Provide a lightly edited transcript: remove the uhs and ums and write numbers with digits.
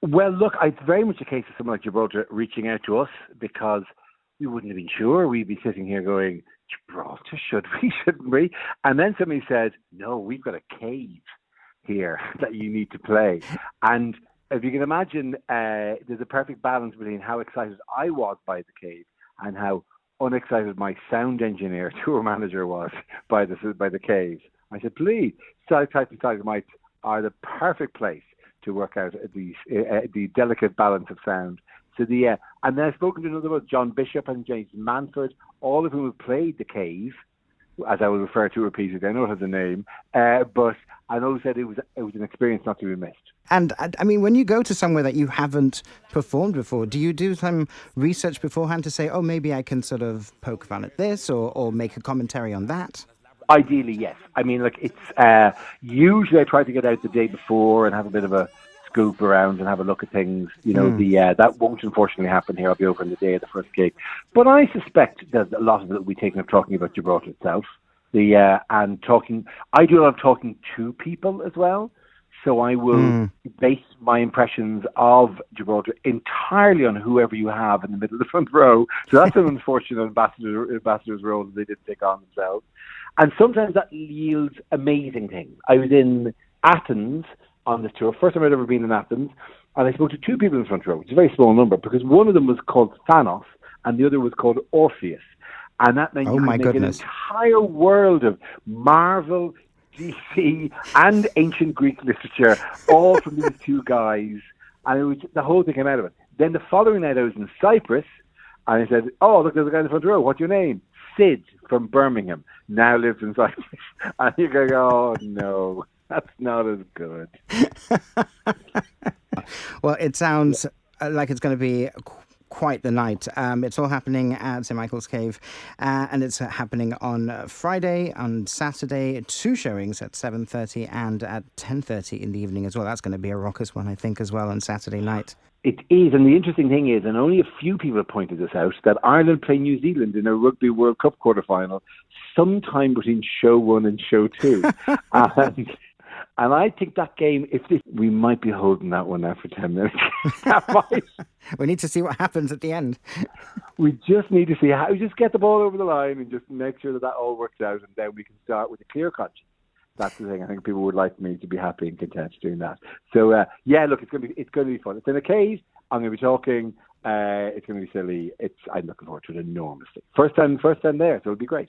Well, look, it's very much a case of someone like Gibraltar reaching out to us because we wouldn't have been sure. We'd be sitting here going, Gibraltar, should we, shouldn't we? And then somebody said, no, we've got a cave here that you need to play. And if you can imagine, there's a perfect balance between how excited I was by the cave and how unexcited my sound engineer, tour manager, was by the cave. I said, please, Stalactites and Stalagmites are the perfect place to work out the delicate balance of sound. So and then I've spoken to another one, John Bishop and James Manford, all of whom have played the cave, as I will refer to repeatedly. I know it has a name, but I know said it was an experience not to be missed. And I mean, when you go to somewhere that you haven't performed before, do you do some research beforehand to say, oh, maybe I can sort of poke fun at this or make a commentary on that? Ideally, yes. I mean, like it's usually I try to get out the day before and have a bit of a scoop around and have a look at things. You know, that won't unfortunately happen here. I'll be over on the day of the first gig, but I suspect that a lot of it will be taken up talking about Gibraltar itself. And talking. I do a lot of talking to people as well. So I will base my impressions of Gibraltar entirely on whoever you have in the middle of the front row. So that's an unfortunate ambassador's role that they didn't take on themselves. And sometimes that yields amazing things. I was in Athens on this tour, first time I'd ever been in Athens, and I spoke to two people in the front row, which is a very small number, because one of them was called Thanos and the other was called Orpheus. And that meant you could make an entire world of Marvel, DC, and ancient Greek literature, all from these two guys. And the whole thing came out of it. Then the following night I was in Cyprus, and I said, oh, look, there's a guy in the front row. What's your name? Sid from Birmingham, now lives in Cyprus. And you're going, oh, no, that's not as good. Well, it sounds like it's going to be quite the night. It's all happening at St. Michael's Cave, and it's happening on Friday, on Saturday, 2 showings at 7:30 and at 10:30 in the evening as well. That's going to be a raucous one, I think, as well on Saturday night. It is, and the interesting thing is, and only a few people have pointed this out, that Ireland play New Zealand in a Rugby World Cup quarter-final sometime between show 1 and show 2. And I think that game, we might be holding that one now for 10 minutes. We need to see what happens at the end. We just need to see how, just get the ball over the line and just make sure that all works out, and then we can start with a clear conscience. That's the thing. I think people would like me to be happy and content doing that. So, look, it's going to be fun. It's in a cave. I'm going to be talking. It's going to be silly. I'm looking forward to it enormously. First time there, so it'll be great.